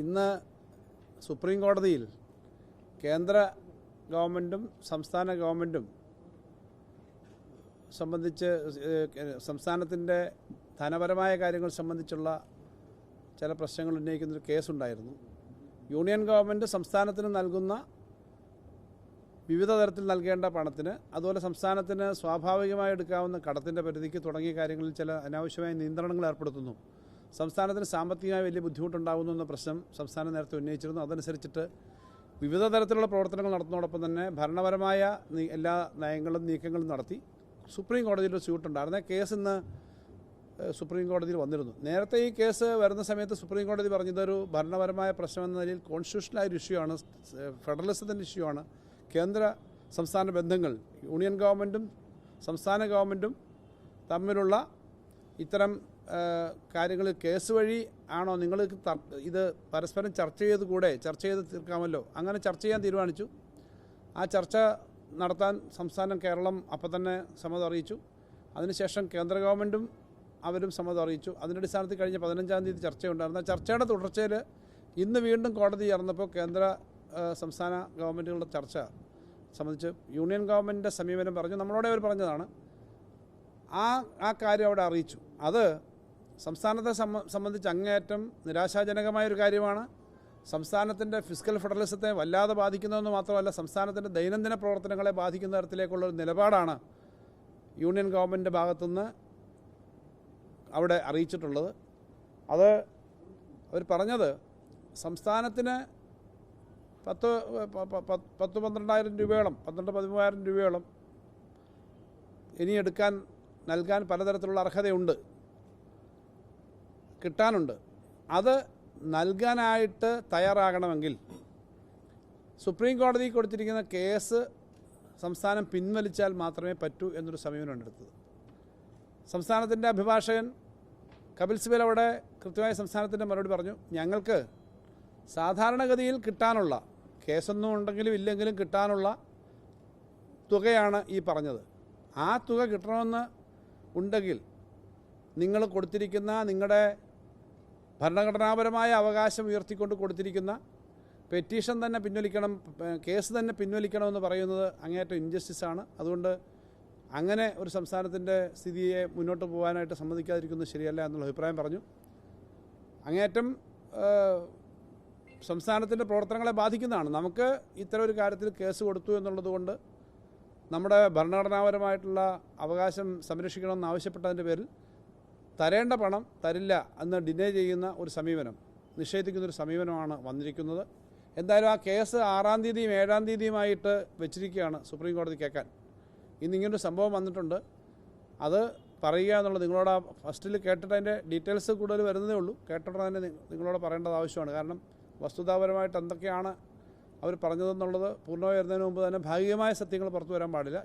ഇന്ന് സുപ്രീം കോടതിയിൽ കേന്ദ്ര ഗവൺമെൻറ്റും സംസ്ഥാന ഗവൺമെൻറ്റും സംബന്ധിച്ച് സംസ്ഥാനത്തിൻ്റെ ധനപരമായ കാര്യങ്ങൾ സംബന്ധിച്ചുള്ള ചില പ്രശ്നങ്ങൾ ഉന്നയിക്കുന്നൊരു കേസുണ്ടായിരുന്നു. യൂണിയൻ ഗവൺമെൻറ് സംസ്ഥാനത്തിന് നൽകുന്ന വിവിധ തരത്തിൽ നൽകേണ്ട പണത്തിന്, അതുപോലെ സംസ്ഥാനത്തിന് സ്വാഭാവികമായി എടുക്കാവുന്ന കടത്തിൻ്റെ പരിധിക്ക് തുടങ്ങിയ കാര്യങ്ങളിൽ ചില അനാവശ്യമായ നിയന്ത്രണങ്ങൾ ഏർപ്പെടുത്തുന്നു. സംസ്ഥാനത്തിന് സാമ്പത്തികമായി വലിയ ബുദ്ധിമുട്ടുണ്ടാകുന്നു എന്ന പ്രശ്നം സംസ്ഥാനം നേരത്തെ ഉന്നയിച്ചിരുന്നു. അതനുസരിച്ചിട്ട് വിവിധ തരത്തിലുള്ള പ്രവർത്തനങ്ങൾ നടത്തുന്നതോടൊപ്പം തന്നെ ഭരണപരമായ എല്ലാ നയങ്ങളും നീക്കങ്ങളും നടത്തി സുപ്രീം കോടതിയിൽ ഒരു സ്യൂട്ടുണ്ടായിരുന്നു. കേസ് ഇന്ന് സുപ്രീം കോടതിയിൽ വന്നിരുന്നു. നേരത്തെ ഈ കേസ് വരുന്ന സമയത്ത് സുപ്രീം കോടതി പറഞ്ഞതൊരു ഭരണപരമായ പ്രശ്നമെന്ന നിലയിൽ കോൺസ്റ്റിറ്റ്യൂഷണലായൊരു ഇഷ്യൂ ആണ്, ഫെഡറലിസത്തിൻ്റെ ഇഷ്യൂ ആണ്. കേന്ദ്ര സംസ്ഥാന ബന്ധങ്ങൾ, യൂണിയൻ ഗവൺമെൻറ്റും സംസ്ഥാന ഗവൺമെൻറ്റും തമ്മിലുള്ള ഇത്തരം കാര്യങ്ങൾ കേസ് വഴി ആണോ നിങ്ങൾ ഇത് പരസ്പരം ചർച്ച ചെയ്ത് തീർക്കാമല്ലോ. അങ്ങനെ ചർച്ച ചെയ്യാൻ തീരുമാനിച്ചു. ആ ചർച്ച നടത്താൻ സംസ്ഥാനം കേരളം അപ്പം തന്നെ സമ്മതം അറിയിച്ചു. അതിനുശേഷം കേന്ദ്ര ഗവൺമെൻറ്റും അവരും സമ്മതം അറിയിച്ചു. അതിൻ്റെ അടിസ്ഥാനത്തിൽ കഴിഞ്ഞ 15-ാം തീയതി ചർച്ചയുണ്ടായിരുന്നു. ആ ചർച്ചയുടെ തുടർച്ചയിൽ ഇന്ന് വീണ്ടും കോടതി ചേർന്നപ്പോൾ കേന്ദ്ര സംസ്ഥാന ഗവൺമെൻറ്റുകളുടെ ചർച്ച സംബന്ധിച്ച് യൂണിയൻ ഗവൺമെൻറ്റിൻ്റെ സമീപനം പറഞ്ഞു. നമ്മളോട് അവർ പറഞ്ഞതാണ്. ആ കാര്യം അവിടെ അറിയിച്ചു. അത് സംസ്ഥാനത്തെ സംബന്ധിച്ച് അങ്ങേയറ്റം നിരാശാജനകമായൊരു കാര്യമാണ്. സംസ്ഥാനത്തിൻ്റെ ഫിസ്ക്കൽ ഫെഡറലിസത്തെ വല്ലാതെ ബാധിക്കുന്നതെന്ന് മാത്രമല്ല, സംസ്ഥാനത്തിൻ്റെ ദൈനംദിന പ്രവർത്തനങ്ങളെ ബാധിക്കുന്ന തരത്തിലേക്കുള്ളൊരു നിലപാടാണ് യൂണിയൻ ഗവൺമെൻറ്റിൻ്റെ ഭാഗത്തുനിന്ന് അവിടെ അറിയിച്ചിട്ടുള്ളത്. അത് അവർ പറഞ്ഞത് സംസ്ഥാനത്തിന് 10-12,000 രൂപയോളം 12-13,000 രൂപയോളം ഇനി നൽകാൻ പലതരത്തിലുള്ള അർഹതയുണ്ട്, കിട്ടാനുണ്ട്. അത് നൽകാനായിട്ട് തയ്യാറാകണമെങ്കിൽ സുപ്രീം കോടതി കൊടുത്തിരിക്കുന്ന കേസ് സംസ്ഥാനം പിൻവലിച്ചാൽ മാത്രമേ പറ്റൂ എന്നൊരു സമീപനമാണ് എടുത്തത്. സംസ്ഥാനത്തിൻ്റെ അഭിഭാഷകൻ കപിൽ സിബൽ അവിടെ കൃത്യമായി സംസ്ഥാനത്തിൻ്റെ മറുപടി പറഞ്ഞു. ഞങ്ങൾക്ക് സാധാരണഗതിയിൽ കിട്ടാനുള്ള, കേസൊന്നും ഉണ്ടെങ്കിലും ഇല്ലെങ്കിലും കിട്ടാനുള്ള തുകയാണ് ഈ പറഞ്ഞത്. ആ തുക കിട്ടണമെന്ന് ഉണ്ടെങ്കിൽ നിങ്ങൾ കൊടുത്തിരിക്കുന്ന നിങ്ങളുടെ ഭരണഘടനാപരമായ അവകാശം ഉയർത്തിക്കൊണ്ട് കൊടുത്തിരിക്കുന്ന പെറ്റീഷൻ തന്നെ പിൻവലിക്കണം, കേസ് തന്നെ പിൻവലിക്കണമെന്ന് പറയുന്നത് അങ്ങേയറ്റം ഇൻജസ്റ്റിസാണ്. അതുകൊണ്ട് അങ്ങനെ ഒരു സംസ്ഥാനത്തിൻ്റെ സ്ഥിതിയെ മുന്നോട്ട് പോകാനായിട്ട് സമ്മതിക്കാതിരിക്കുന്നത് ശരിയല്ല എന്നുള്ള അഭിപ്രായം പറഞ്ഞു. അങ്ങേയറ്റം സംസ്ഥാനത്തിൻ്റെ പ്രവർത്തനങ്ങളെ ബാധിക്കുന്നതാണ്. നമുക്ക് ഇത്തരം ഒരു കാര്യത്തിൽ കേസ് കൊടുത്തു എന്നുള്ളത് കൊണ്ട് നമ്മുടെ ഭരണഘടനാപരമായിട്ടുള്ള അവകാശം സംരക്ഷിക്കണമെന്ന് ആവശ്യപ്പെട്ടതിൻ്റെ പേരിൽ തരേണ്ട പണം തരില്ല എന്ന് ഡിനേ ചെയ്യുന്ന ഒരു സമീപനം, നിഷേധിക്കുന്നൊരു സമീപനമാണ് വന്നിരിക്കുന്നത്. എന്തായാലും ആ കേസ് 6-ാം തീയതിയും 7-ാം തീയതിയുമായിട്ട് വെച്ചിരിക്കുകയാണ് സുപ്രീം കോടതി കേൾക്കാൻ. ഇന്നിങ്ങനൊരു സംഭവം വന്നിട്ടുണ്ട്. അത് പറയുക എന്നുള്ളത് നിങ്ങളോട് ഫസ്റ്റിൽ കേട്ടിട്ട് അതിൻ്റെ ഡീറ്റെയിൽസ് കൂടുതൽ വരുന്നതേ ഉള്ളൂ. കേട്ടിട്ട് തന്നെ നിങ്ങളോട് പറയേണ്ടത് ആവശ്യമാണ്. കാരണം വസ്തുതാപരമായിട്ട് എന്തൊക്കെയാണ് അവർ പറഞ്ഞതെന്നുള്ളത് പൂർണ്ണമായി വരുന്നതിന് മുമ്പ് തന്നെ ഭാഗികമായ സത്യങ്ങൾ പുറത്തു വരാൻ പാടില്ല.